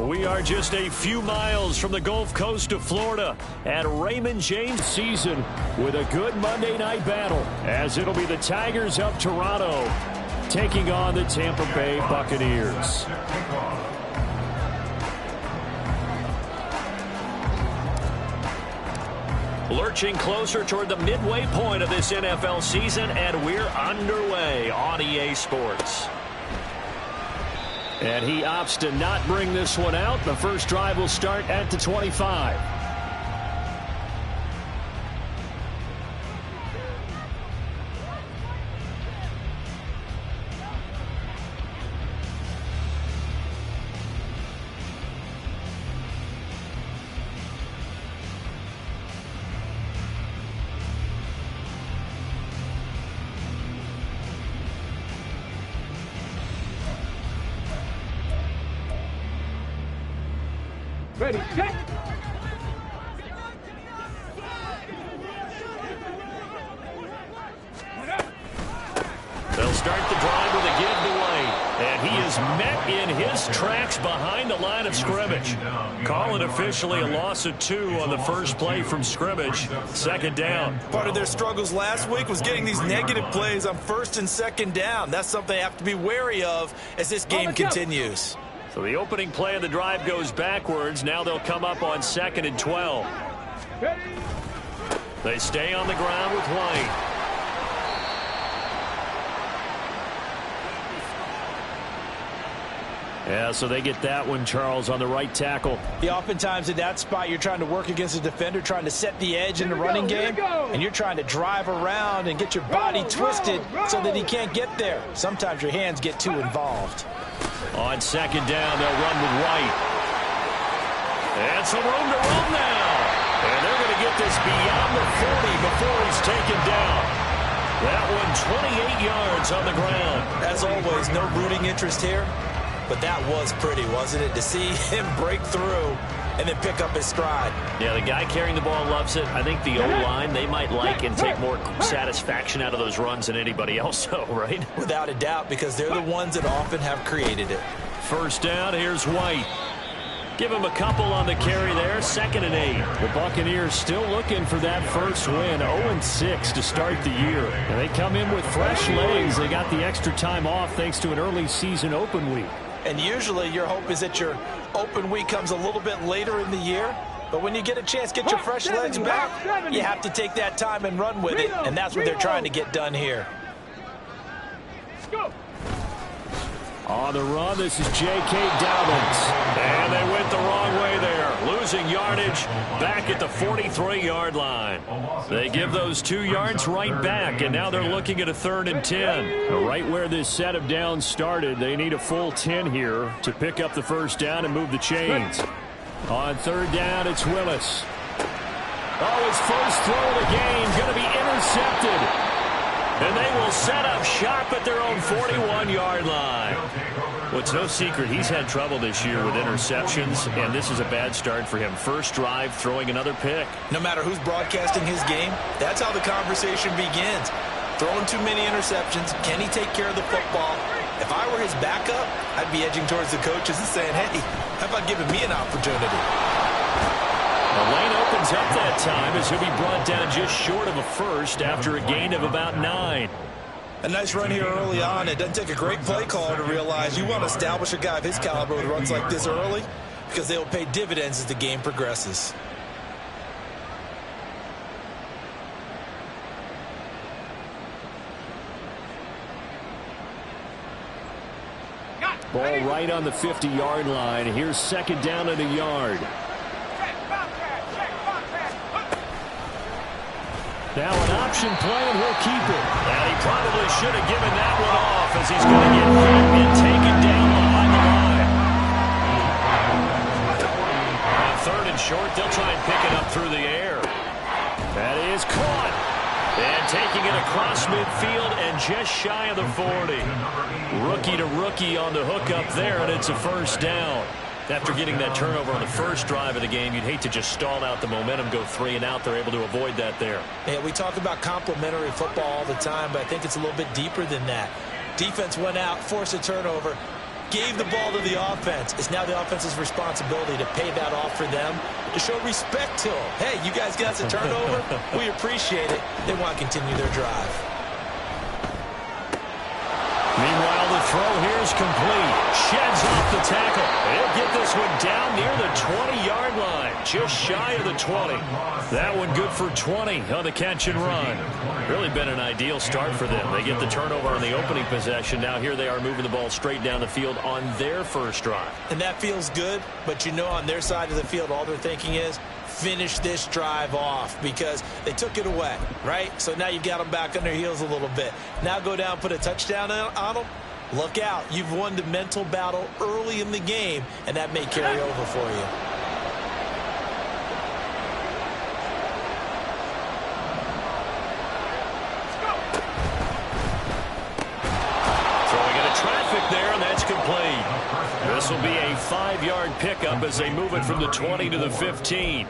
We are just a few miles from the Gulf Coast of Florida at Raymond James season with a good Monday night battle, as it'll be the Tigers of Toronto taking on the Tampa Bay Buccaneers. Lurching closer toward the midway point of this NFL season, and we're underway on EA Sports. And he opts to not bring this one out. The first drive will start at the 25. Ready, set. They'll start the drive with a giveaway, and he is met in his tracks behind the line of scrimmage. Call it officially a loss of 2 on the first play from scrimmage. Second down. Part of their struggles last week was getting these negative plays on first and second down. That's something they have to be wary of as this game continues. So the opening play of the drive goes backwards. Now they'll come up on 2nd and 12. They stay on the ground with White. Yeah, so they get that one, Charles, on the right tackle. Yeah, oftentimes in that spot, you're trying to work against a defender, trying to set the edge in the running game, and you're trying to drive around and get your body twisted so that he can't get there. Sometimes your hands get too involved. On second down, they'll run with White. And some room to run now. And they're going to get this beyond the 40 before he's taken down. That one 28 yards on the ground. As always, no rooting interest here. But that was pretty, wasn't it? To see him break through and then pick up his stride. Yeah, the guy carrying the ball loves it. I think the O-line, they might like and take more satisfaction out of those runs than anybody else, though, right? Without a doubt, because they're the ones that often have created it. First down, here's White. Give him a couple on the carry there. 2nd and 8. The Buccaneers still looking for that first win. 0-6 to start the year. And they come in with fresh legs. They got the extra time off thanks to an early season open week. And usually your hope is that your open week comes a little bit later in the year. But when you get a chance to get your fresh legs back, you have to take that time and run with it. And that's what they're trying to get done here. Let's go. On the run, this is J.K. Dobbins. And they went the wrong way there. Losing yardage back at the 43-yard line. They give those 2 yards right back, and now they're looking at a 3rd and 10. Right where this set of downs started, they need a full 10 here to pick up the first down and move the chains. On 3rd down, it's Willis. Oh, his first throw of the game going to be intercepted. And they will set up shop at their own 41-yard line. Well, it's no secret he's had trouble this year with interceptions, and this is a bad start for him. First drive, throwing another pick. No matter who's broadcasting his game, that's how the conversation begins. Throwing too many interceptions. Can he take care of the football? If I were his backup, I'd be edging towards the coaches and saying, hey, how about giving me an opportunity? The lane opens up that time as he'll be brought down just short of a first after a gain of about 9. A nice run here early on. It doesn't take a great play caller to realize you want to establish a guy of his caliber with runs like this early because they will pay dividends as the game progresses. Ball right on the 50-yard line. Here's 2nd down and a yard. Now an option play, and he'll keep it. And he probably should have given that one off as he's going to get hit and taken down behind the line. On 3rd and short, they'll try and pick it up through the air. That is caught. And taking it across midfield and just shy of the 40. Rookie to rookie on the hookup there, and it's a first down. After getting that turnover on the first drive of the game, you'd hate to just stall out the momentum, go 3 and out. They're able to avoid that there. Yeah, we talk about complementary football all the time, but I think it's a little bit deeper than that. Defense went out, forced a turnover, gave the ball to the offense. It's now the offense's responsibility to pay that off for them, to show respect to them. Hey, you guys got a turnover? We appreciate it. They want to continue their drive. Meanwhile, the throw here is complete. Sheds off the tackle. He'll get this one down near the 20-yard line, just shy of the 20. That one good for 20 on the catch and run. Really been an ideal start for them. They get the turnover on the opening possession. Now here they are moving the ball straight down the field on their first drive. And that feels good, but you know on their side of the field, all they're thinking is, finish this drive off because they took it away, right? So now you've got them back on their heels a little bit. Now go down, put a touchdown on them. Look out. You've won the mental battle early in the game, and that may carry over for you. Throwing into traffic there, and that's complete. This will be a 5-yard pickup as they move it from the 20 to the 15.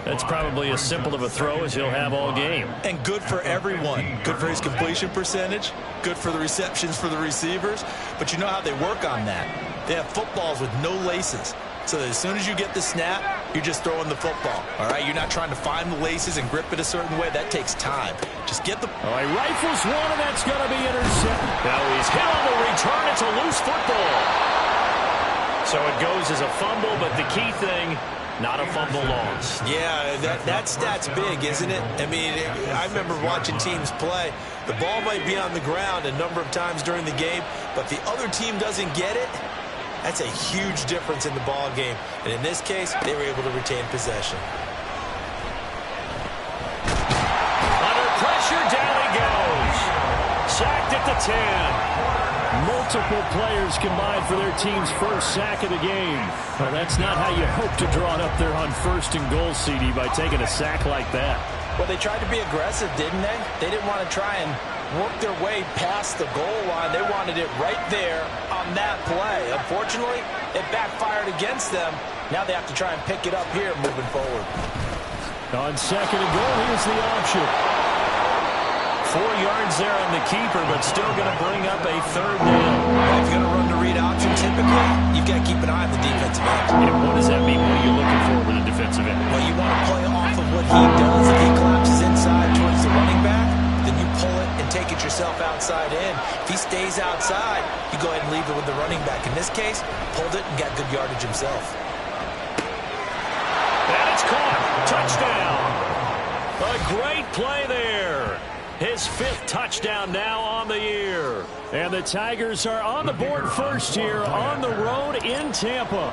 That's probably as simple of a throw as he'll have all game. And good for everyone. Good for his completion percentage. Good for the receptions for the receivers. But you know how they work on that. They have footballs with no laces. So that as soon as you get the snap, you're just throwing the football. All right, you're not trying to find the laces and grip it a certain way. That takes time. Just get the... All right, rifles one, and that's going to be intercepted. Now he's hit on the return. It's a loose football. So it goes as a fumble, but the key thing... not a fumble loss. Yeah, that stat's big, isn't it? I mean, I remember watching teams play. The ball might be on the ground a number of times during the game, but the other team doesn't get it. That's a huge difference in the ball game. And in this case, they were able to retain possession. Under pressure, down he goes. Sacked at the 10. Multiple players combined for their team's first sack of the game. Well, that's not how you hope to draw it up there on 1st and goal, CD, by taking a sack like that. Well, they tried to be aggressive, didn't they? They didn't want to try and work their way past the goal line. They wanted it right there on that play. Unfortunately, it backfired against them. Now they have to try and pick it up here moving forward. On 2nd and goal, here's the option. 4 yards there on the keeper, but still going to bring up a 3rd down. Well, if you're going to run the read option, typically, you've got to keep an eye on the defensive end. And what does that mean? What are you looking for with a defensive end? Well, you want to play off of what he does. If he collapses inside towards the running back, then you pull it and take it yourself outside in. If he stays outside, you go ahead and leave it with the running back. In this case, pulled it and got good yardage himself. And it's caught. Touchdown. A great play there. His 5th touchdown now on the year. And the Tigers are on the board first here on the road in Tampa.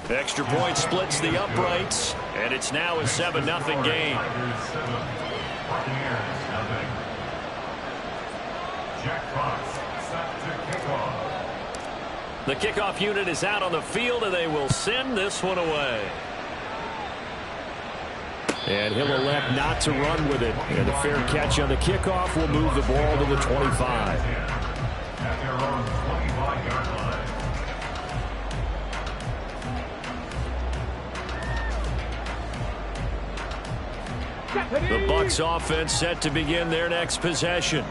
Extra point splits the uprights, and it's now a 7-0 game. The kickoff unit is out on the field, and they will send this one away. And he'll elect not to run with it. And a fair catch on the kickoff will move the ball to the 25. The Bucks offense set to begin their next possession.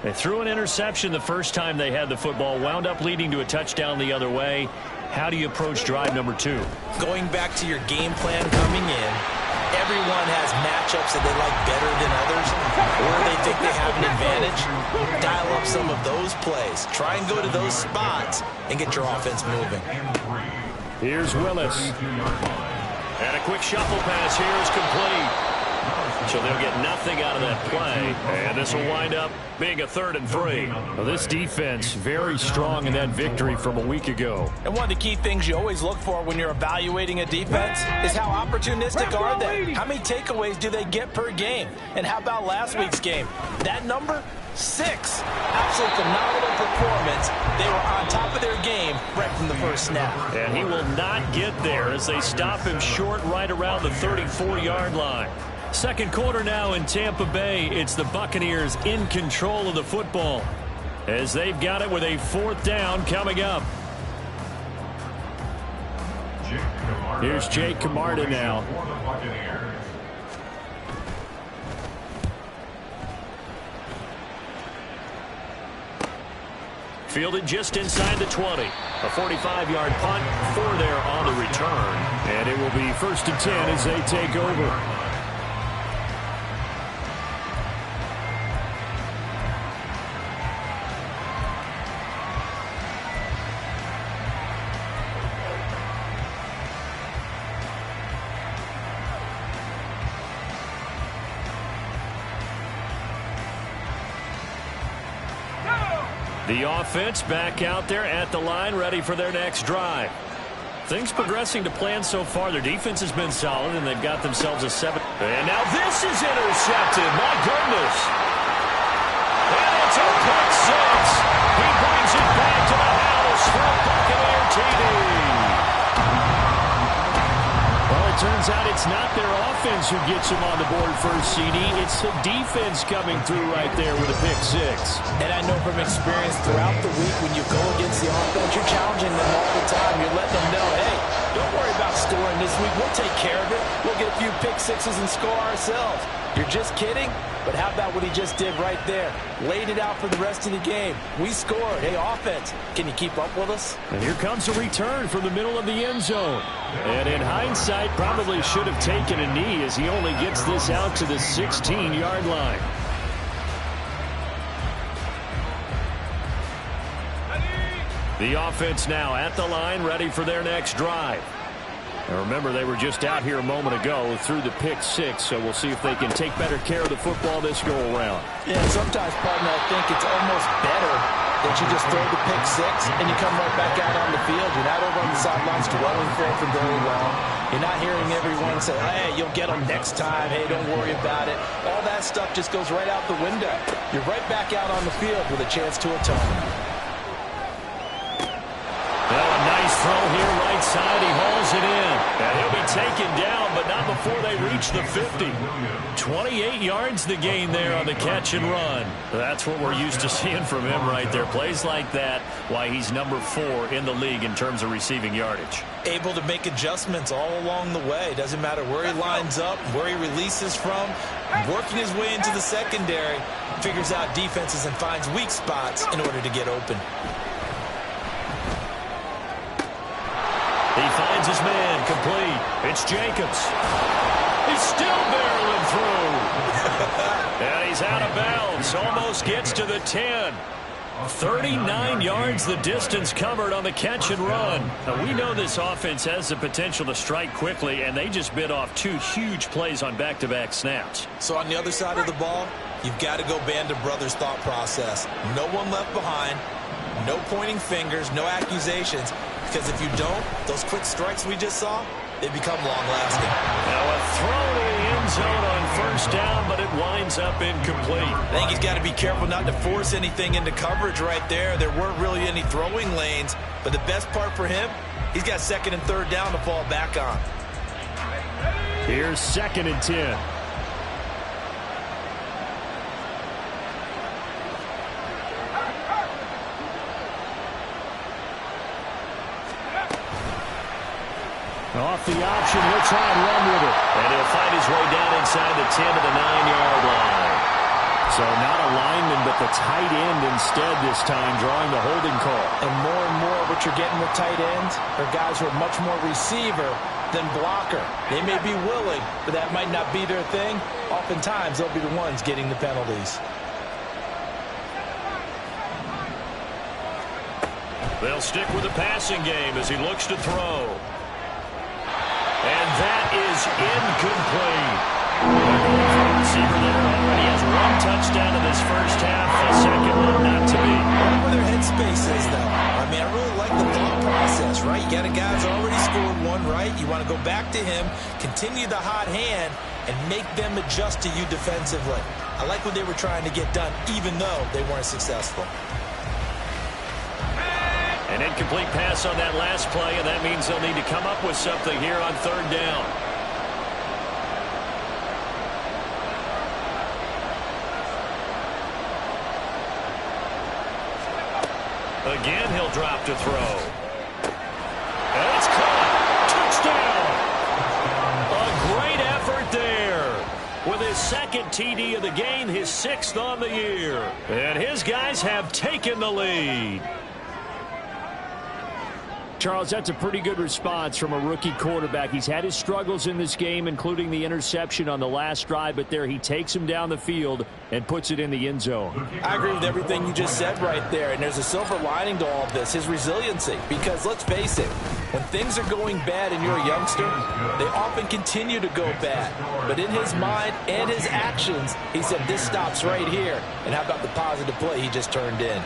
They threw an interception the first time they had the football, wound up leading to a touchdown the other way. How do you approach drive number 2? Going back to your game plan coming in, everyone has matchups that they like better than others, or they think they have an advantage. Dial up some of those plays. Try and go to those spots and get your offense moving. Here's Willis. And a quick shuffle pass here is complete. So they'll get nothing out of that play. And this will wind up being a 3rd and 3. Well, this defense very strong in that victory from a week ago. And one of the key things you always look for when you're evaluating a defense is how opportunistic are they? How many takeaways do they get per game? And how about last week's game? That number? 6. Absolute phenomenal performance. They were on top of their game right from the first snap. And he will not get there as they stop him short right around the 34-yard line. 2nd quarter now in Tampa Bay. It's the Buccaneers in control of the football as they've got it with a 4th down coming up. Here's Jake Camarda now. Fielded just inside the 20. A 45-yard punt, 4 there on the return. And it will be 1st and 10 as they take over. The offense back out there at the line, ready for their next drive. Things progressing to plan so far. Their defense has been solid, and they've got themselves a 7. And now this is intercepted. My goodness. And it's a pick 6. He brings it back to the house for a Buccaneer TD. Well, it turns out it's not their offense who gets them on the board first, CD. It's the defense coming through right there with a pick 6. And I know from experience throughout the week when you go against the offense, you're challenging them all the time. You're letting them know, hey, don't worry about scoring this week. We'll take care of it. We'll get a few pick 6s and score ourselves. You're just kidding? But how about what he just did right there? Laid it out for the rest of the game. We scored. Hey, offense, can you keep up with us? And here comes a return from the middle of the end zone. And in hindsight, probably should have taken a knee as he only gets this out to the 16-yard line. The offense now at the line, ready for their next drive. And remember, they were just out here a moment ago through the pick 6, so we'll see if they can take better care of the football this go-around. Yeah, sometimes, partner, I think it's almost better that you just throw the pick 6 and you come right back out on the field. You're not over on the sidelines dwelling for it for very long. You're not hearing everyone say, hey, you'll get them next time. Hey, don't worry about it. All that stuff just goes right out the window. You're right back out on the field with a chance to atone. Well, a nice throw here right side. He hauls it in. And he'll be taken down, but not before they reach the 50. 28 yards the gain there on the catch and run. That's what we're used to seeing from him right there. Plays like that, why he's number 4 in the league in terms of receiving yardage. Able to make adjustments all along the way. Doesn't matter where he lines up, where he releases from. Working his way into the secondary. Figures out defenses and finds weak spots in order to get open. He finds his man, complete. It's Jacobs. He's still barreling through. And he's out of bounds. Almost gets to the 10. 39 yards the distance covered on the catch and run. Now, we know this offense has the potential to strike quickly, and they just bit off 2 huge plays on back-to-back snaps. So on the other side of the ball, you've got to go Band of Brothers thought process. No one left behind. No pointing fingers, no accusations. Because if you don't, those quick strikes we just saw, they become long-lasting. Now a throw to the end zone on first down, but it winds up incomplete. I think he's got to be careful not to force anything into coverage right there. There weren't really any throwing lanes. But the best part for him, he's got 2nd and 3rd down to fall back on. Here's 2nd and 10. Off the option, he'll try and run with it. And he'll find his way down inside the 10 to the 9-yard line. So not a lineman, but the tight end instead this time, drawing the holding call. And more what you're getting with tight ends are guys who are much more receiver than blocker. They may be willing, but that might not be their thing. Oftentimes, they'll be the ones getting the penalties. They'll stick with the passing game as he looks to throw. And that is incomplete. Receiver there already has 1 touchdown in this first half. The second one not to be. I wonder where their headspace is, though. I mean, I really like the thought process, right? You got a guy who's already scored 1, right? You want to go back to him, continue the hot hand, and make them adjust to you defensively. I like what they were trying to get done, even though they weren't successful. An incomplete pass on that last play, and that means they'll need to come up with something here on 3rd down. Again, he'll drop to throw. And it's caught. Touchdown. A great effort there. With his 2nd TD of the game, his 6th on the year. And his guys have taken the lead. Charles, that's a pretty good response from a rookie quarterback. He's had his struggles in this game, including the interception on the last drive, but there he takes him down the field and puts it in the end zone. I agree with everything you just said right there, and there's a silver lining to all of this, his resiliency. Because let's face it, when things are going bad and you're a youngster, they often continue to go bad. But in his mind and his actions, he said, this stops right here. And how about the positive play he just turned in?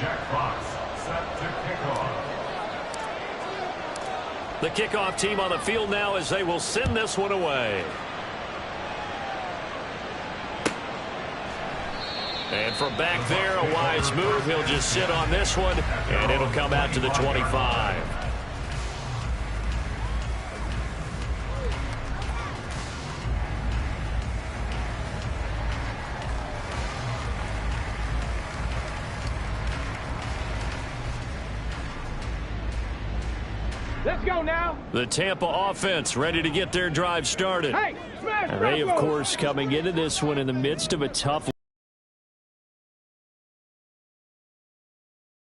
Jack Fox set to kickoff. The kickoff team on the field now as they will send this one away. And from back there, a wise move. He'll just sit on this one, and it'll come out to the 25. Let's go now. The Tampa offense ready to get their drive started. Hey, smash. And they, of course, coming into this one in the midst of a tough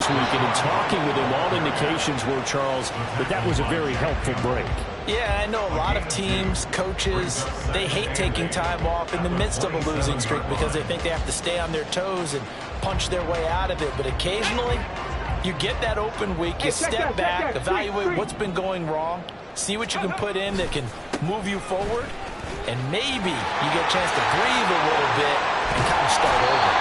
weekend, and talking with him, all indications were, Charles, that was a very helpful break. Yeah, I know a lot of teams, coaches, they hate taking time off in the midst of a losing streak because they think they have to stay on their toes and punch their way out of it. But occasionally, you get that open week, you step back, evaluate what's been going wrong, see what you can put in that can move you forward, and maybe you get a chance to breathe a little bit and kind of start over.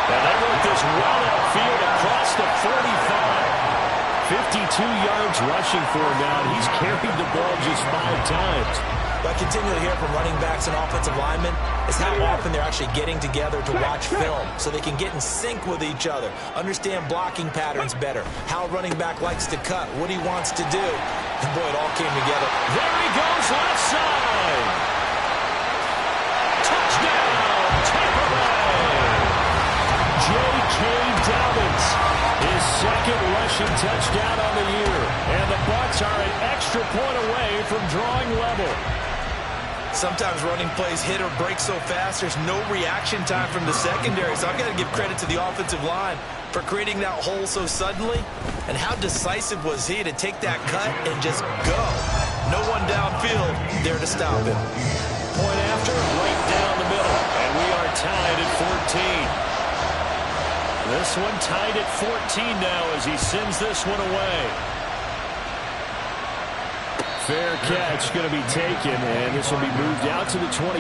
And they work this well outfield across the 45. 52 yards rushing for him now, and he's carried the ball just 5 times. What I continue to hear from running backs and offensive linemen is how often they're actually getting together to watch film so they can get in sync with each other, understand blocking patterns better, how a running back likes to cut, what he wants to do. And boy, it all came together. There he goes, left side. Touchdown, Tampa Bay. J.K. Dobbins, his second rushing touchdown on the year. And the Bucks are an extra point away from drawing level. Sometimes running plays hit or break so fast, there's no reaction time from the secondary. So I've got to give credit to the offensive line for creating that hole so suddenly. And how decisive was he to take that cut and just go. No one downfield there to stop him. Point after, right down the middle. And we are tied at 14. This one tied at 14 now as he sends this one away. Fair catch going to be taken, and this will be moved out to the 25. First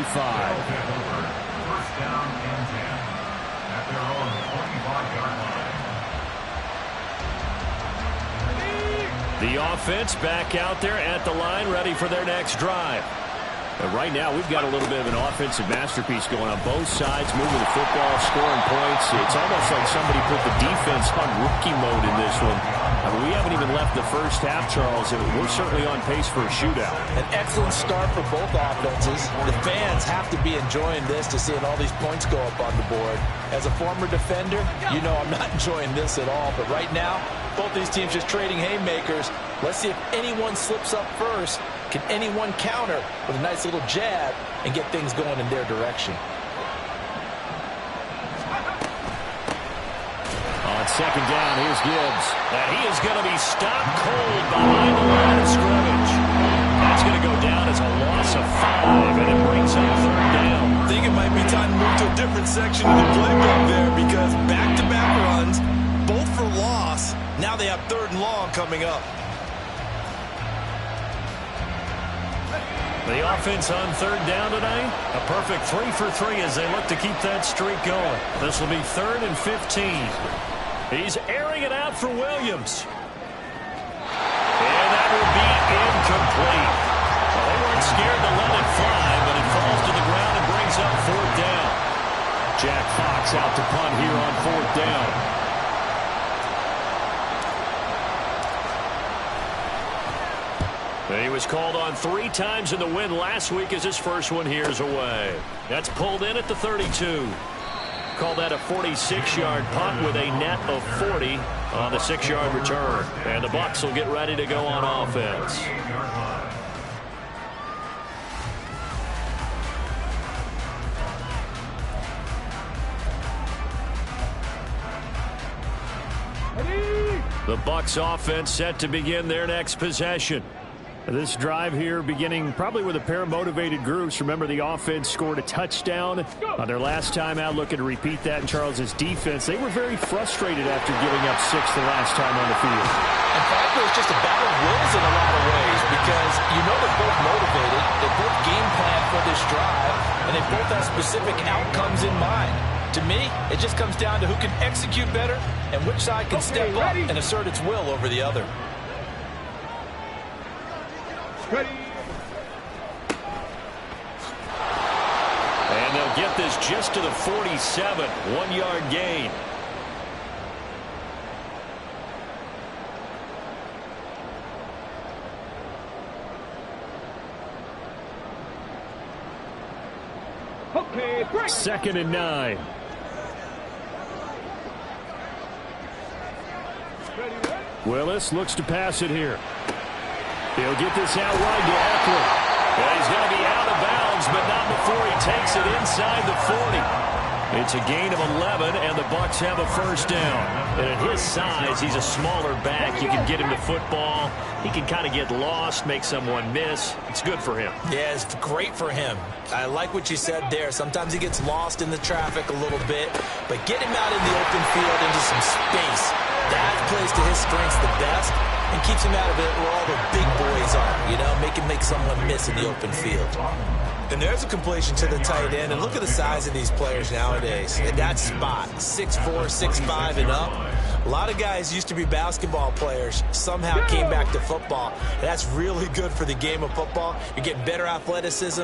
down and 10 at their own 25-yard line. The offense back out there at the line, ready for their next drive. But right now, we've got a little bit of an offensive masterpiece going on both sides, moving the football, scoring points. It's almost like somebody put the defense on rookie mode in this one. I mean, we haven't even left the first half, Charles, and we're certainly on pace for a shootout. An excellent start for both offenses. The fans have to be enjoying this to seeing all these points go up on the board. As a former defender, you know I'm not enjoying this at all. But right now, both these teams just trading haymakers. Let's see if anyone slips up first. Can anyone counter with a nice little jab and get things going in their direction? On second down, here's Gibbs. And he is going to be stopped cold behind the line of scrimmage. That's going to go down as a loss of 5, and it brings up third down. I think it might be time to move to a different section of the playbook there because back-to-back runs, both for loss. Now they have third and long coming up. The offense on third down tonight, a perfect 3 for 3 as they look to keep that streak going. This will be 3rd and 15. He's airing it out for Williams. And that will be incomplete. Well, they weren't scared to let it fly, but it falls to the ground and brings up 4th down. Jack Fox out to punt here on 4th down. He was called on 3 times in the win last week as his first one here is away. That's pulled in at the 32. Call that a 46-yard punt with a net of 40 on the 6-yard return. And the Bucks will get ready to go on offense. The Bucks offense set to begin their next possession. This drive here beginning probably with a pair of motivated groups. Remember, the offense scored a touchdown on their last time out, looking to repeat that in Charles's defense. They were very frustrated after giving up 6 the last time on the field. And frankly, it's just a battle of wills in a lot of ways because you know they're both motivated. They both game plan for this drive, and they both have specific outcomes in mind. To me, it just comes down to who can execute better and which side can step up and assert its will over the other. Ready. And they'll get this just to the 47, 1-yard gain. Okay, break. 2nd and 9. Willis looks to pass it here. He'll get this out wide to Eckler. Well, he's going to be out of bounds, but not before he takes it inside the 40. It's a gain of 11, and the Bucks have a first down. And at his size, he's a smaller back. You can get him the football. He can kind of get lost, make someone miss. It's good for him. Yeah, it's great for him. I like what you said there. Sometimes he gets lost in the traffic a little bit, but get him out in the open field into some space. That plays to his strengths the best and keeps him out of it where all the big boys are, you know, make someone miss in the open field. And there's a completion to the tight end. And look at the size of these players nowadays. At that spot, 6'4", 6'5", and up. A lot of guys used to be basketball players, somehow came back to football. And that's really good for the game of football. You're getting better athleticism,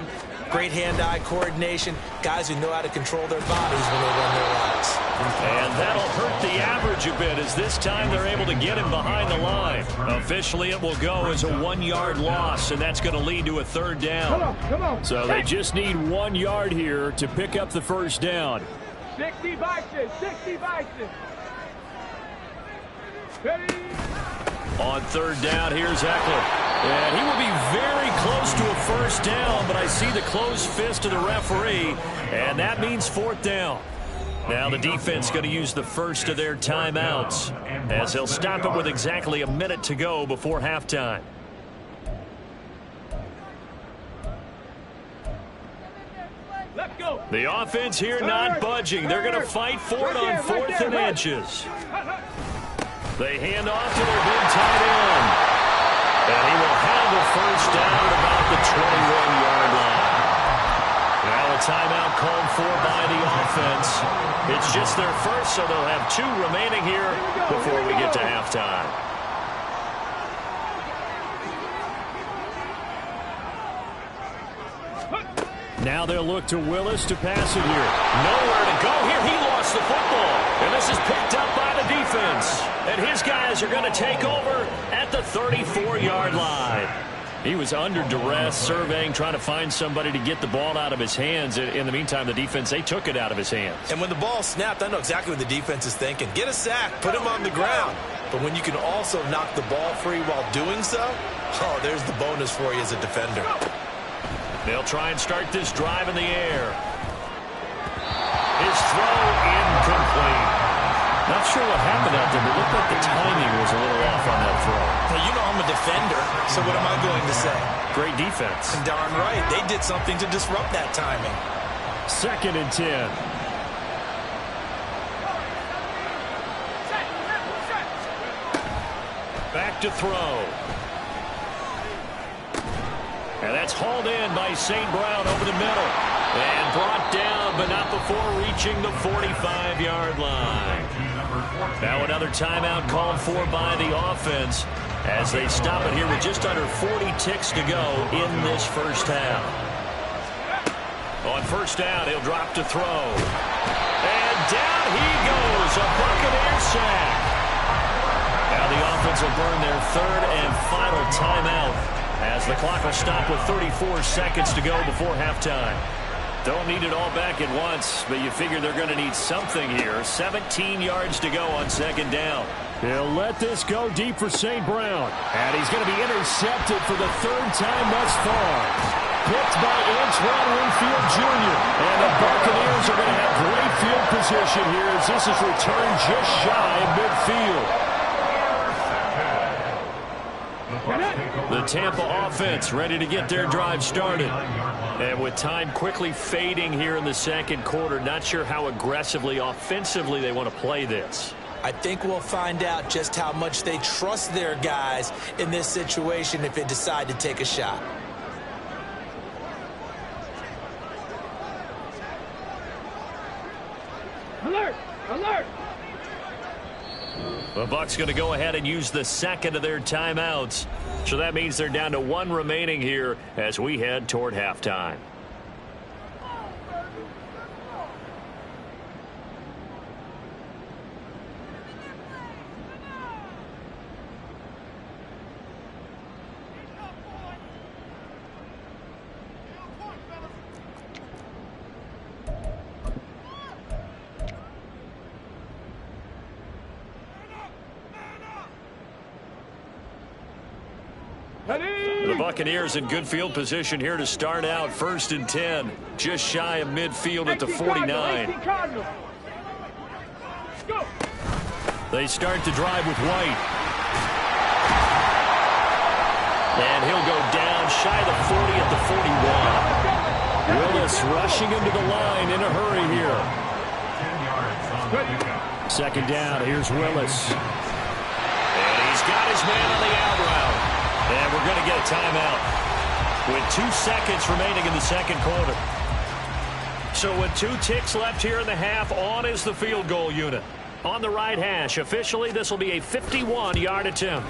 great hand-eye coordination, guys who know how to control their bodies when they run their routes. And that'll hurt the average a bit as this time they're able to get him behind the line. Officially, it will go as a 1-yard loss, and that's going to lead to a third down. Come on. So they just need 1 yard here to pick up the first down. 60 Bison, 60 Bison. Ready. On third down, here's Eckler. And he will be very close to a first down, but I see the closed fist of the referee, and that means 4th down. Now the defense going to use the first of their timeouts as they'll stop it with exactly a minute to go before halftime. Let's go. The offense here not budging. They're going to fight for it on 4th and inches. They hand off to their big tight end. And he will have the first down at about the 21-yard line. Now a timeout called for by the offense. It's just their first, so they'll have 2 remaining here before we get to halftime. Now they'll look to Willis to pass it here. Nowhere to go here. He lost the football. And this is picked up by the defense. And his guys are going to take over at the 34-yard line. He was under duress, surveying, trying to find somebody to get the ball out of his hands. In the meantime, the defense, they took it out of his hands. And when the ball snapped, I know exactly what the defense is thinking. Get a sack, put him on the ground. But when you can also knock the ball free while doing so, oh, there's the bonus for you as a defender. They'll try and start this drive in the air. His throw incomplete. Not sure what happened out there, but it looked like the timing was a little off on that throw. Well, you know I'm a defender, so what am I going to say? Great defense. Darn right. They did something to disrupt that timing. 2nd and 10. Back to throw. And that's hauled in by St. Brown over the middle. And brought down, but not before reaching the 45-yard line. Now another timeout called for by the offense as they stop it here with just under 40 ticks to go in this first half. On first down, he'll drop to throw. And down he goes, a Buccaneer sack. Now the offense will burn their 3rd and final timeout as the clock will stop with 34 seconds to go before halftime. Don't need it all back at once, but you figure they're going to need something here. 17 yards to go on 2nd down. He'll let this go deep for St. Brown. And he's going to be intercepted for the 3rd time thus far. Picked by Antoine Winfield Jr. And the Buccaneers are going to have great field position here as this is returned just shy of midfield. The Tampa offense ready to get their drive started. And with time quickly fading here in the second quarter, not sure how aggressively, offensively they want to play this. I think we'll find out just how much they trust their guys in this situation if they decide to take a shot. Alert! Alert! The Bucks going to go ahead and use the second of their timeouts. So that means they're down to one remaining here as we head toward halftime. The Buccaneers in good field position here to start out. 1st and 10, just shy of midfield at the 49. They start to drive with White. And he'll go down shy of the 40 at the 41. Willis rushing him to the line in a hurry here. 2nd down, here's Willis. And he's got his man on the out route. And we're going to get a timeout with 2 seconds remaining in the second quarter. So with 2 ticks left here in the half, on is the field goal unit. On the right hash, officially this will be a 51-yard attempt.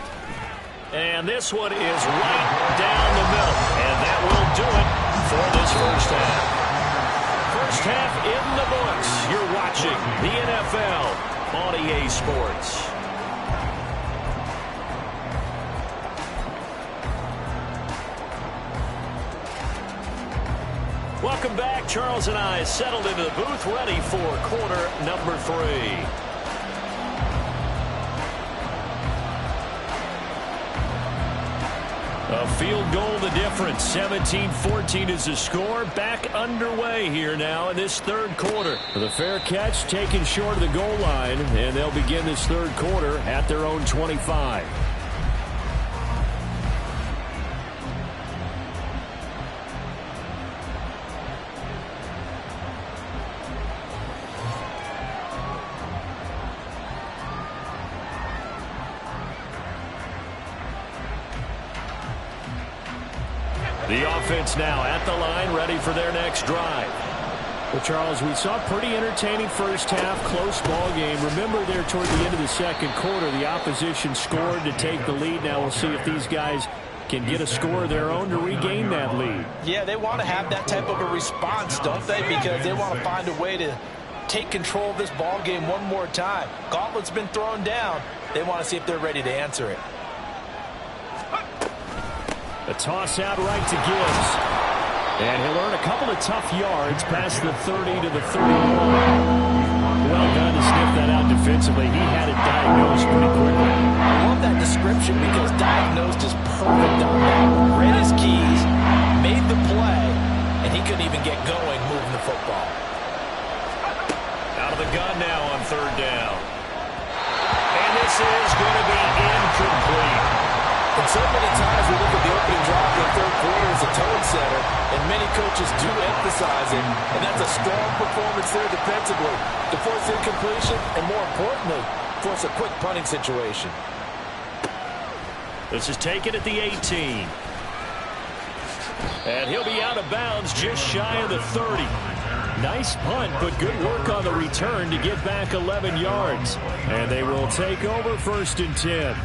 And this one is right down the middle. And that will do it for this first half. First half in the books. You're watching the NFL on EA Sports. Welcome back. Charles and I settled into the booth, ready for quarter number 3. A field goal the difference. 17-14 is the score. Back underway here now in this third quarter. The fair catch taken short of the goal line, and they'll begin this third quarter at their own 25. The offense now at the line, ready for their next drive. Well, Charles, we saw a pretty entertaining first half, close ball game. Remember there toward the end of the second quarter, the opposition scored to take the lead. Now we'll see if these guys can get a score of their own to regain that lead. Yeah, they want to have that type of a response, don't they? Because they want to find a way to take control of this ball game one more time. Gauntlet's been thrown down. They want to see if they're ready to answer it. A toss out right to Gibbs. And he'll earn a couple of tough yards past the 30 to the 31. Well done to sniff that out defensively. He had it diagnosed pretty quickly. I love that description because diagnosed is perfect on that. Read his keys, made the play, and he couldn't even get going moving the football. Out of the gun now on 3rd down. And this is going to be incomplete. And so many times we look at the opening drive in the third quarter as a tone setter, and many coaches do emphasize it, and that's a strong performance there defensively to force incompletion and, more importantly, force a quick punting situation. This is taken at the 18. And he'll be out of bounds just shy of the 30. Nice punt, but good work on the return to get back 11 yards. And they will take over 1st and 10.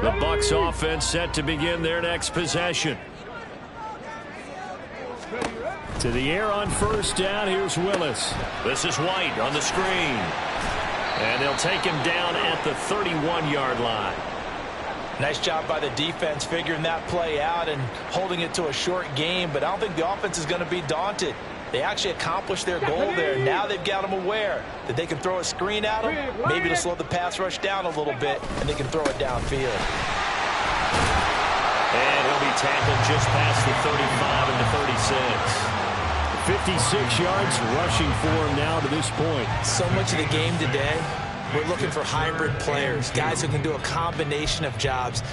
The Bucks offense set to begin their next possession. To the air on 1st down. Here's Willis. This is White on the screen. And they'll take him down at the 31-yard line. Nice job by the defense figuring that play out and holding it to a short game, but I don't think the offense is going to be daunted. They actually accomplished their goal there. Now they've got them aware that they can throw a screen at them, maybe to slow the pass rush down a little bit, and they can throw it downfield. And he'll be tackled just past the 35 and the 36. 56 yards rushing for him now to this point. So much of the game today, we're looking for hybrid players, guys who can do a combination of jobs.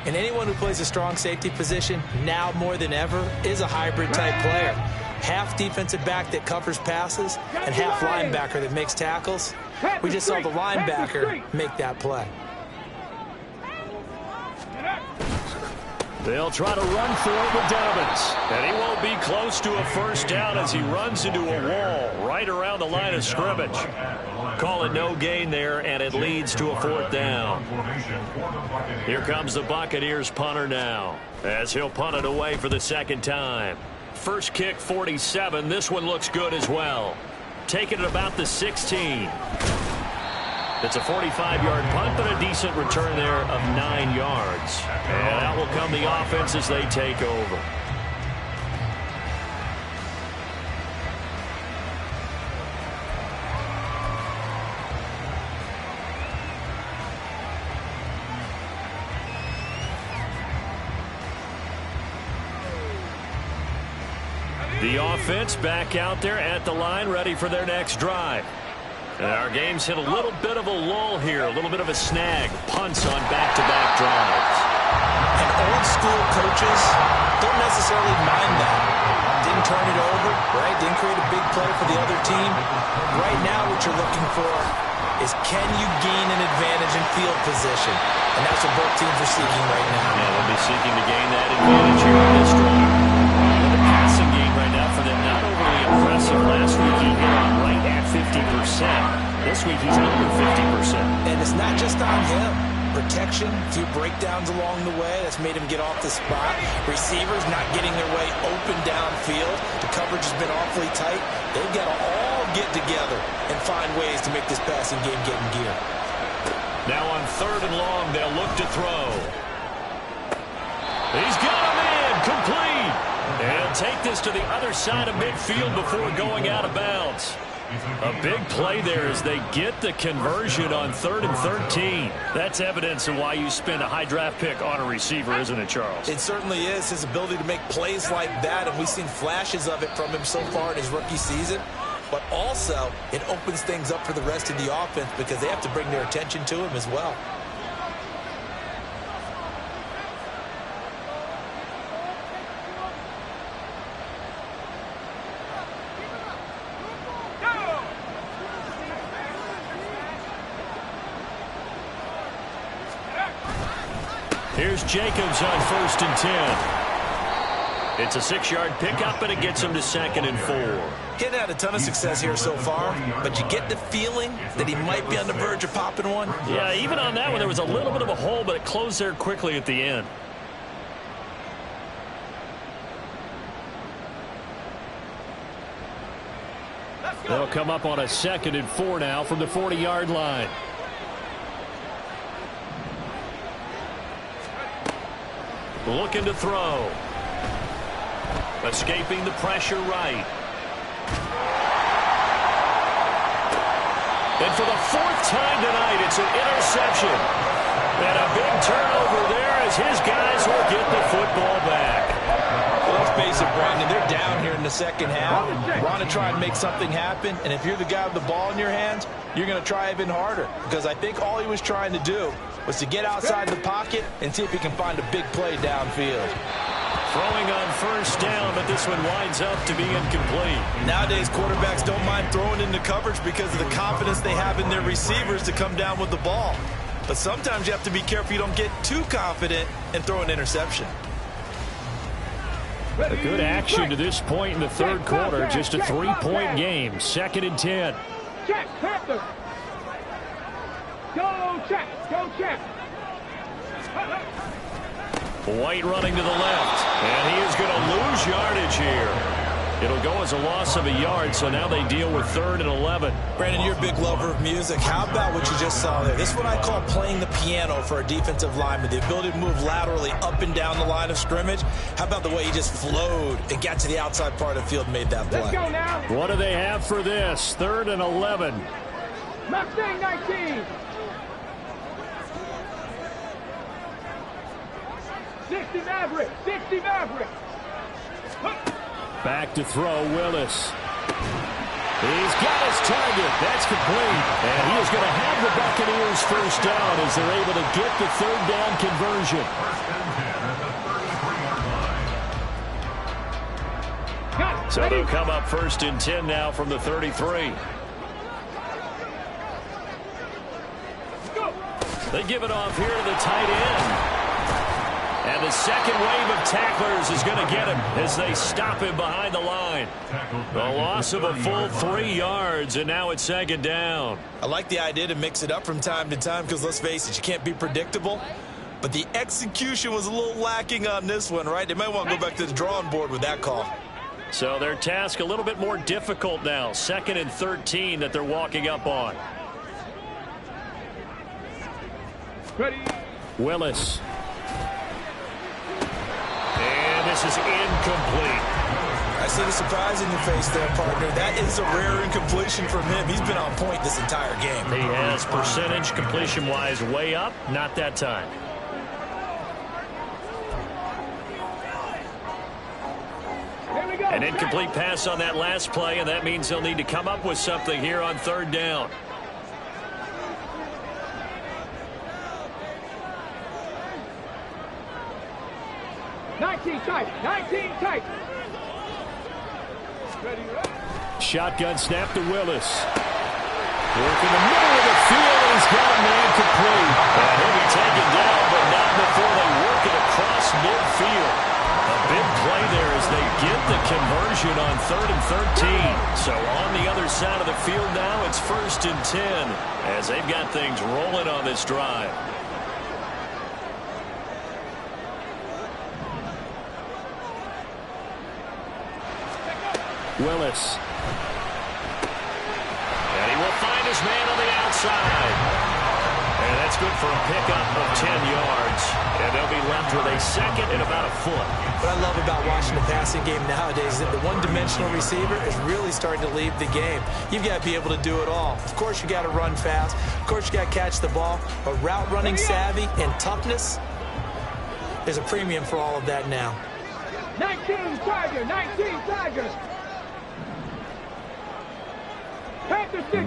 And anyone who plays a strong safety position, now more than ever, is a hybrid-type player. Half defensive back that covers passes and half linebacker that makes tackles. We just saw the linebacker make that play. They'll try to run for it with Dobbins. And he won't be close to a first down as he runs into a wall right around the line of scrimmage. Call it no gain there, and it leads to a 4th down. Here comes the Buccaneers punter now, as he'll punt it away for the 2nd time. First kick, 47. This one looks good as well. Taking it about the 16. It's a 45-yard punt, but a decent return there of 9 yards. And out will come the offense as they take over. The offense back out there at the line, ready for their next drive. And our game's hit a little bit of a lull here, a little bit of a snag. Punts on back-to-back drives. And old school coaches don't necessarily mind that. Didn't turn it over, right? Didn't create a big play for the other team. Right now what you're looking for is, can you gain an advantage in field position? And that's what both teams are seeking right now. Yeah, they'll be seeking to gain that advantage here in this drive. The passing game right now for them, not overly impressive. Last week he hit on right at 50%. This week he's under 50%. And it's not just on him. Protection, a few breakdowns along the way. That's made him get off the spot. Receivers not getting their way open downfield. The coverage has been awfully tight. They've got to all get together and find ways to make this passing game get in gear. Now on 3rd and long, they'll look to throw. He's got him in, complete. And he'll take this to the other side of midfield before going out of bounds. A big play there as they get the conversion on 3rd and 13. That's evidence of why you spend a high draft pick on a receiver, isn't it, Charles? It certainly is. His ability to make plays like that, and we've seen flashes of it from him so far in his rookie season. But also, it opens things up for the rest of the offense because they have to bring their attention to him as well. Here's Jacobs on 1st and 10. It's a 6-yard pickup, and it gets him to 2nd and 4. Getting had a ton of success here so far, but you get the feeling that he might be on the verge of popping one. Yeah, even on that one, there was a little bit of a hole, but it closed there quickly at the end. They'll come up on a 2nd and 4 now from the 40-yard line. Looking to throw. Escaping the pressure right. And for the 4th time tonight, it's an interception. And a big turnover there as his guys will get the football back. Well, let's face it, Brandon, they're down here in the 2nd half. Want to try and make something happen, and if you're the guy with the ball in your hands, you're going to try even harder. Because I think all he was trying to do was to get outside the pocket and see if he can find a big play downfield. Throwing on 1st down, but this one winds up to be incomplete. Nowadays, quarterbacks don't mind throwing into coverage because of the confidence they have in their receivers to come down with the ball. But sometimes you have to be careful you don't get too confident and throw an interception. A good action to this point in the 3rd quarter. Just a 3-point game. 2nd and 10. Check, Panther. Go check, go check. White running to the left, and he is going to lose yardage here. It'll go as a loss of a yard, so now they deal with 3rd and 11. Brandon, you're a big lover of music. How about what you just saw there? This is what I call playing the piano for a defensive lineman, the ability to move laterally up and down the line of scrimmage. How about the way he just flowed and got to the outside part of the field and made that play? Let's go now. What do they have for this? 3rd and 11. Mustang 19. 60 Maverick. 60 Maverick. Back to throw, Willis. He's got his target. That's complete. And he is going to have the Buccaneers first down as they're able to get the 3rd down conversion. So they'll come up 1st and 10 now from the 33. They give it off here to the tight end. And the second wave of tacklers is going to get him as they stop him behind the line. The loss of a full 3 yards, and now it's 2nd down. I like the idea to mix it up from time to time because, let's face it, you can't be predictable. But the execution was a little lacking on this one, right? They might want to go back to the drawing board with that call. So their task a little bit more difficult now. 2nd and 13 that they're walking up on. Ready. Willis. And this is incomplete. I see the surprise in your face there, partner. That is a rare incompletion from him. He's been on point this entire game. He has percentage completion-wise way up. Not that time. Here we go. An incomplete pass on that last play, and that means they'll need to come up with something here on 3rd down. Tight. 19 tight. Ready. Shotgun snap to Willis. Work in the middle of the field. He's got a man complete. And he'll be taken down, but not before they work it across midfield. A big play there as they get the conversion on 3rd and 13. So on the other side of the field now, it's 1st and 10 as they've got things rolling on this drive. Willis. And he will find his man on the outside. And that's good for a pickup of 10 yards. And they'll be left with a 2nd and about a foot. What I love about watching the passing game nowadays is that the one-dimensional receiver is really starting to lead the game. You've got to be able to do it all. Of course, you got to run fast. Of course, you got to catch the ball. But route running savvy and toughness, there's a premium for all of that now. 19 Tiger. 19 Tigers.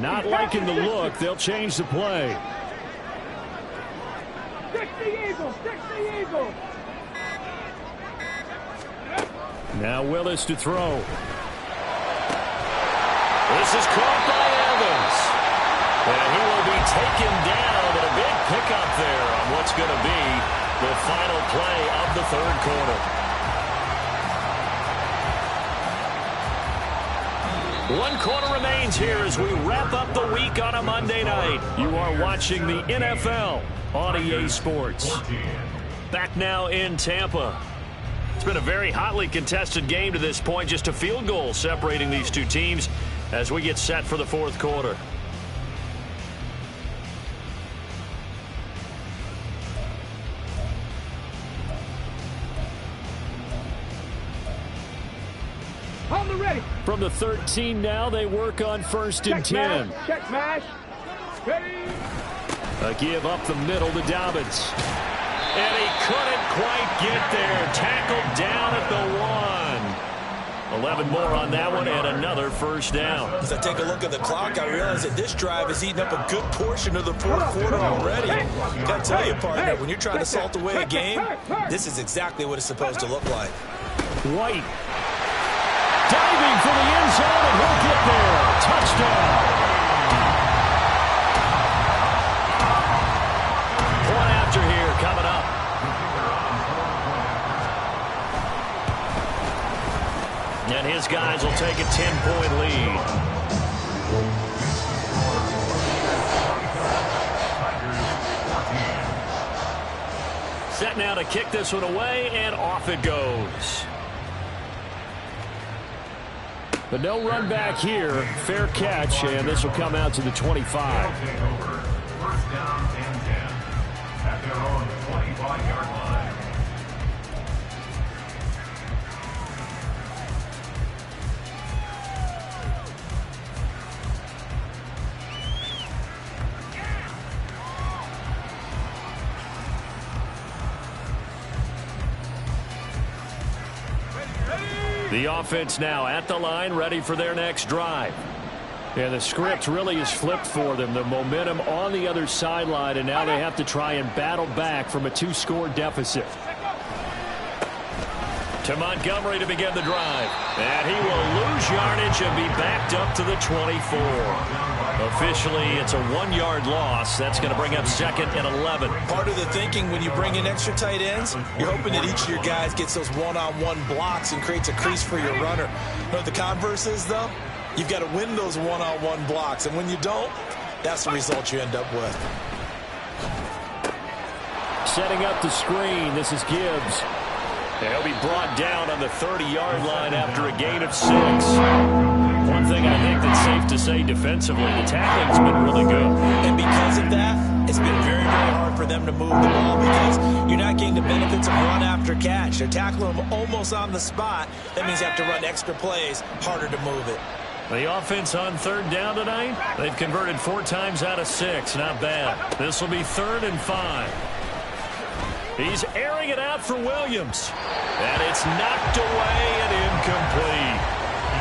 Not liking the look. They'll change the play. 60 Eagles. 60 Eagles. Now Willis to throw. This is caught by Evans. And he will be taken down, and a big pickup there on what's going to be the final play of the 3rd quarter. 1 quarter remains here as we wrap up the week on a Monday night. You are watching the NFL on EA Sports. Back now in Tampa. It's been a very hotly contested game to this point. Just a field goal separating these two teams as we get set for the 4th quarter. On the ready. From the 13 now, they work on 1st and 10. Check smash. Ready. A give up the middle to Dobbins. And he couldn't quite get there. Tackled down at the 1. 11 more on that one and another 1st down. As I take a look at the clock, I realize that this drive has eaten up a good portion of the 4th quarter already. Got to tell you, partner, when you're trying to salt away a game, this is exactly what it's supposed to look like. White. Diving for the end zone, and he'll get there. Touchdown. One after here coming up. And his guys will take a 10-point lead. Set now to kick this one away, and off it goes. But no run back here. Fair catch, and this will come out to the 25. Takeover. First down and 10 at their own 25-yard line. The offense now at the line, ready for their next drive. Yeah, the script really is flipped for them. The momentum on the other sideline, and now they have to try and battle back from a 2-score deficit. To Montgomery to begin the drive. And he will lose yardage and be backed up to the 24. Officially, it's a 1-yard loss. That's going to bring up second and 11. Part of the thinking when you bring in extra tight ends, you're hoping that each of your guys gets those one-on-one blocks and creates a crease for your runner. You know what the converse is, though? You've got to win those one-on-one blocks, and when you don't, that's the result you end up with. Setting up the screen, this is Gibbs. And he'll be brought down on the 30-yard line after a gain of 6. One thing I think that's safe to say defensively, the tackling's been really good. And because of that, it's been very, very hard for them to move the ball because you're not getting the benefits of run after catch. They're tackling them almost on the spot. That means you have to run extra plays, harder to move it. The offense on third down tonight, they've converted 4 times out of 6. Not bad. This will be 3rd and 5. He's airing it out for Williams. And it's knocked away and incomplete.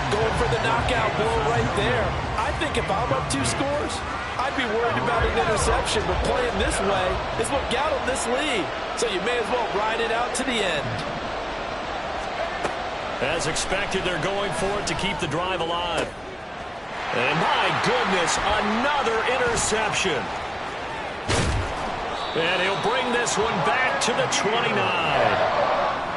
Going for the knockout blow right there. I think if I'm up 2 scores, I'd be worried about an interception. But playing this way is what got them this lead. So you may as well ride it out to the end. As expected, they're going for it to keep the drive alive. And my goodness, another interception. And he'll bring this one back to the 29.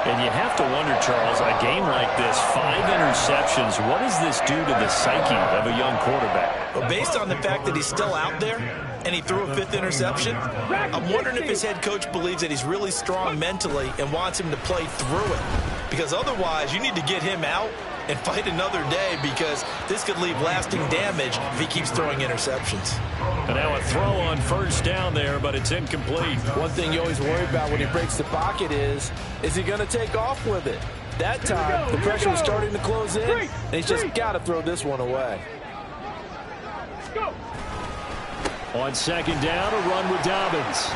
And you have to wonder, Charles, a game like this, 5 interceptions, what does this do to the psyche of a young quarterback? Well, based on the fact that he's still out there and he threw a 5th interception, I'm wondering if his head coach believes that he's really strong mentally and wants him to play through it. Because otherwise, you need to get him out and fight another day because this could leave lasting damage if he keeps throwing interceptions. And now a throw on first down there, but it's incomplete. One thing you always worry about when he breaks the pocket is he going to take off with it? That time, the pressure was starting to close in, and he's just got to throw this one away. On second down, a run with Dobbins.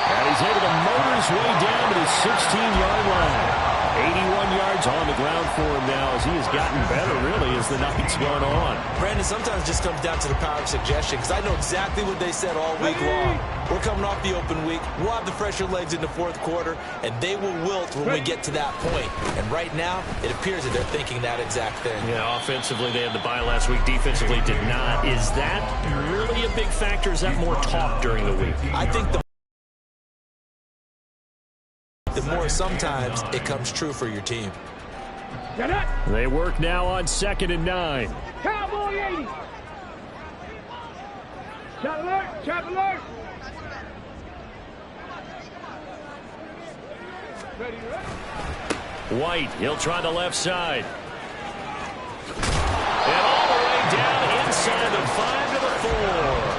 And he's able to motor his way down to the 16-yard line. 81 yards on the ground for him now as he has gotten better, really, as the night's gone on. Brandon, sometimes it just comes down to the power of suggestion because I know exactly what they said all week long. We're coming off the open week. We'll have the fresher legs in the 4th quarter, and they will wilt when we get to that point. And right now, it appears that they're thinking that exact thing. Yeah, offensively, they had the bye last week. Defensively, did not. Is that really a big factor? Is that more talk during the week? I think the more sometimes it comes true for your team. They work now on 2nd and 9. Cowboy 80. Shot alert, shot alert. Ready, White, he'll try the left side. And all the way down inside the 5 to the 4.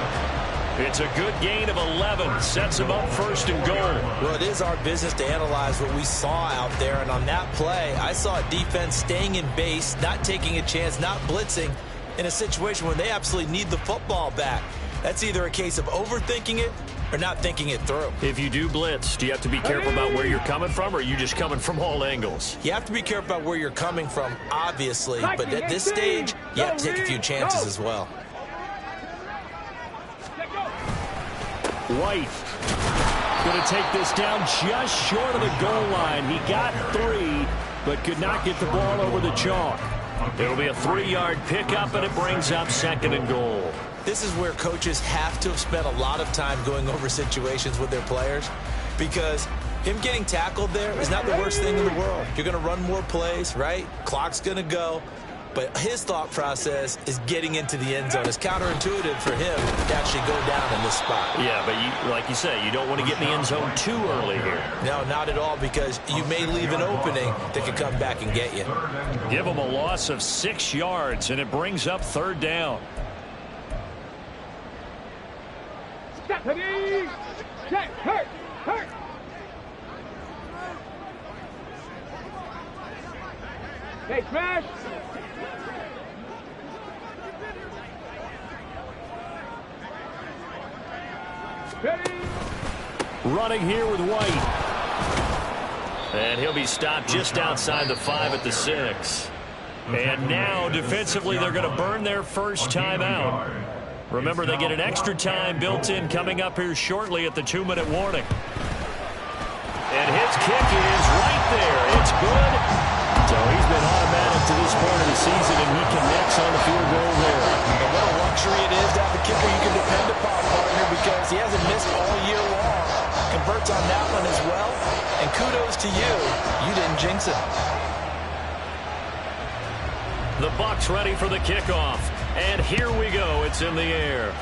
It's a good gain of 11. Sets him up 1st and goal. Well, it is our business to analyze what we saw out there. And on that play, I saw a defense staying in base, not taking a chance, not blitzing in a situation where they absolutely need the football back. That's either a case of overthinking it or not thinking it through. If you do blitz, do you have to be careful about where you're coming from, or are you just coming from all angles? You have to be careful about where you're coming from, obviously. But at this stage, you have to take a few chances as well. White going to take this down just short of the goal line. He got 3, but could not get the ball over the chalk. It'll be a 3-yard pickup, and it brings up 2nd and goal. This is where coaches have to have spent a lot of time going over situations with their players because him getting tackled there is not the worst thing in the world. You're going to run more plays, right? Clock's going to go. but his thought process is getting into the end zone. It's counterintuitive for him to actually go down in this spot. Yeah, but like you say, you don't want to get in the end zone too early here. No, not at all, because you may leave an opening that could come back and get you. Give him a loss of 6 yards, and it brings up 3rd down. Stephanie! Check! Hurt! Hurt! Hey, smash! Ready? Running here with White. And he'll be stopped just outside the 5 at the 6. And now, defensively, they're going to burn their first time out. Remember, they get an extra time built in coming up here shortly at the 2-minute warning. And his kick is right there. It's good. So he's been automatic to this point of the season, and he connects on the field goal there. And what a luxury it is to have a kicker you can depend upon, partner, because he hasn't missed all year long. Converts on that one as well. And kudos to you. You didn't jinx it. The Bucks ready for the kickoff. And here we go. It's in the air.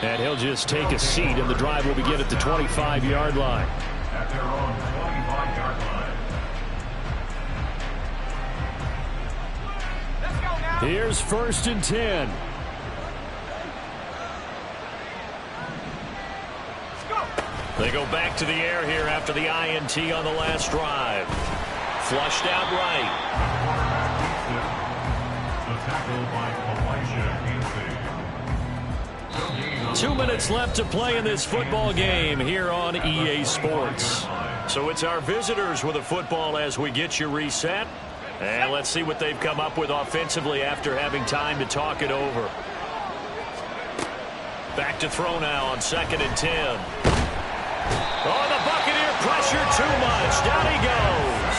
And he'll just take a seat, and the drive will begin at the 25-yard line. At their own 25-yard line. Here's 1st and 10. They go back to the air here after the INT on the last drive. Flushed out right. The tackle by Elijah Casey. 2 minutes left to play in this football game here on EA Sports. So it's our visitors with a football as we get you reset. And let's see what they've come up with offensively after having time to talk it over. Back to throw now on 2nd and 10. Oh, the Buccaneer pressure too much. Down he goes.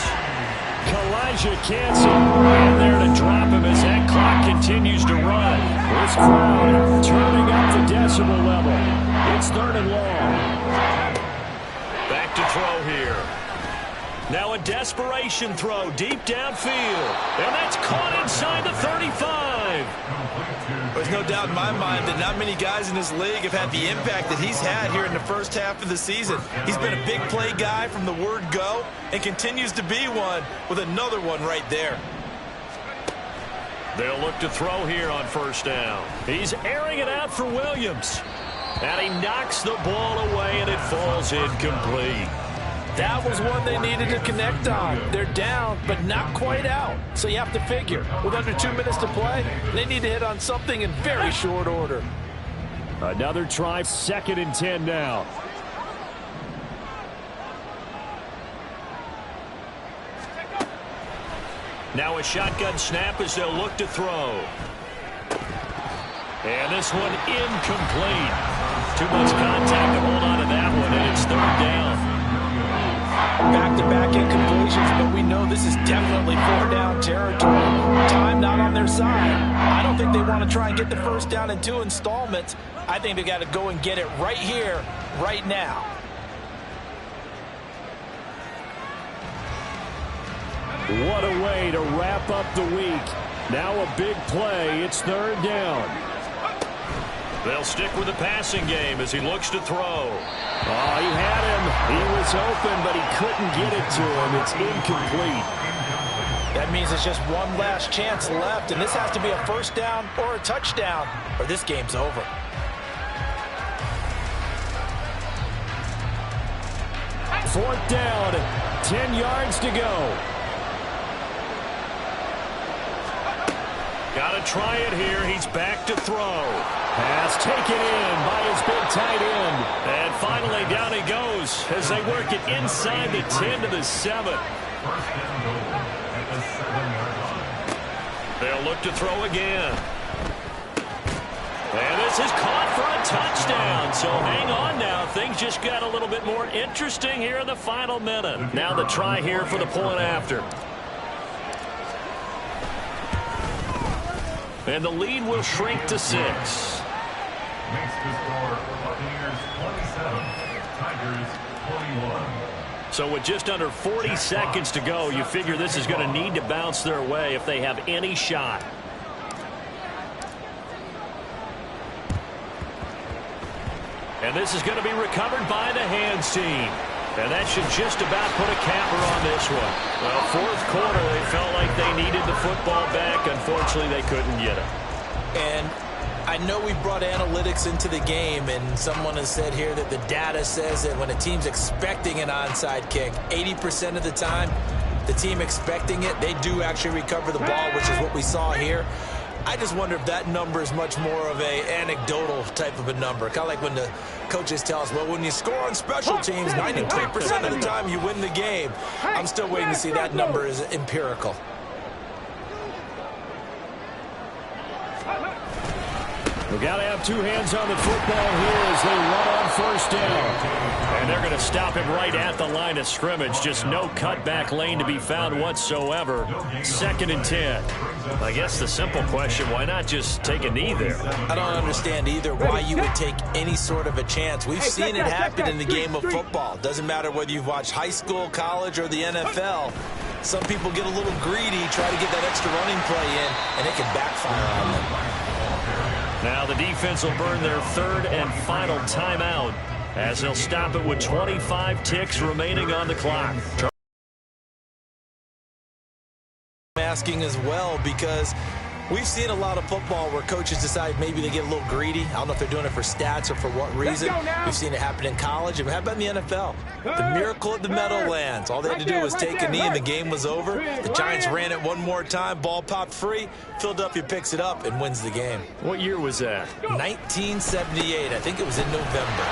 Elijah Canson in there to drop him as that clock continues to run. This crowd turning up the decibel level. It's 3rd and long. Back to throw here. Now a desperation throw deep downfield. And that's caught inside the 35. There's no doubt in my mind that not many guys in this league have had the impact that he's had here in the first half of the season. He's been a big play guy from the word go and continues to be one with another one right there. They'll look to throw here on 1st down. He's airing it out for Williams. And he knocks the ball away, and it falls incomplete. That was one they needed to connect on. They're down, but not quite out. So you have to figure, with under 2 minutes to play, they need to hit on something in very short order. Another try, 2nd and 10 now. Now a shotgun snap as they'll look to throw. And this one incomplete. Too much contact to hold on to that one, and it's 3rd down. Back-to-back incompletions, but we know this is definitely 4th-down territory. Time not on their side. I don't think they want to try and get the 1st down in 2 installments. I think they got to go and get it right here, right now. What a way to wrap up the week. Now a big play. It's 3rd down. They'll stick with the passing game as he looks to throw. Oh, he had him. He was open, but he couldn't get it to him. It's incomplete. That means it's just one last chance left, and this has to be a 1st down or a touchdown, or this game's over. Fourth down, 10 yards to go. Got to try it here. He's back to throw. Pass taken in by his big tight end. And finally down he goes as they work it inside the 10 to the 7. They'll look to throw again. And this is caught for a touchdown. So hang on now. Things just got a little bit more interesting here in the final minute. Now the try here for the point after. And the lead will shrink to 6. Makes the score Buccaneers 27, Tigers 41. So with just under 40 seconds to go, you figure this is going to need to bounce their way if they have any shot. And this is going to be recovered by the hands team. And that should just about put a capper on this one. Well, fourth quarter, they felt like they needed the football back. Unfortunately, they couldn't get it. And I know we brought analytics into the game, and someone has said here that the data says that when a team's expecting an onside kick, 80% of the time, the team expecting it, they do actually recover the ball, which is what we saw here. I just wonder if that number is much more of a anecdotal type of a number. Kind of like when the coaches tell us, well, when you score on special teams, 93% of the time you win the game. I'm still waiting to see that number is empirical. We've got to have two hands on the football here as they run on first down. And they're going to stop him right at the line of scrimmage. Just no cutback lane to be found whatsoever. 2nd and 10. I guess the simple question, why not just take a knee there? I don't understand either why you would take any sort of a chance. We've seen it happen in the game of football. Doesn't matter whether you've watched high school, college, or the NFL. Some people get a little greedy, try to get that extra running play in, and it can backfire on them. Now the defense will burn their 3rd and final timeout as they'll stop it with 25 ticks remaining on the clock. I'm asking as well because we've seen a lot of football where coaches decide maybe they get a little greedy. I don't know if they're doing it for stats or for what reason. We've seen it happen in college. And how about in the NFL? The miracle at the Meadowlands. All they had to do was take a knee and the game was over. The Giants ran it one more time. Ball popped free. Philadelphia picks it up and wins the game. What year was that? 1978. I think it was in November.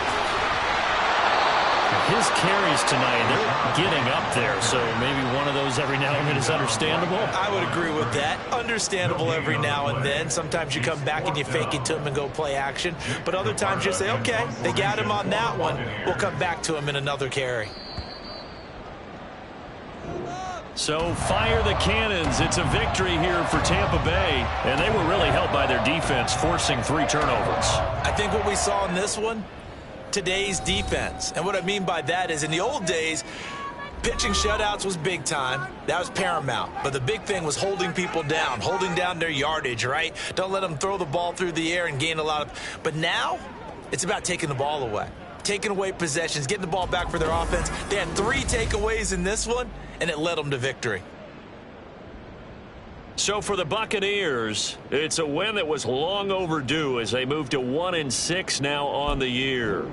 His carries tonight, they're getting up there, so maybe one of those every now and then is understandable. I would agree with that. Understandable every now and then. Sometimes you come back and you fake it to him and go play action. But other times you say, okay, they got him on that one. We'll come back to him in another carry. So fire the cannons. It's a victory here for Tampa Bay. And they were really helped by their defense, forcing 3 turnovers. I think what we saw in this one, today's defense. And what I mean by that is in the old days, pitching shutouts was big time. That was paramount. But the big thing was holding people down, holding down their yardage, right? Don't let them throw the ball through the air and gain a lot of... But now, it's about taking the ball away. Taking away possessions, getting the ball back for their offense. They had 3 takeaways in this one, and it led them to victory. So for the Buccaneers, it's a win that was long overdue as they move to 1-6 now on the year.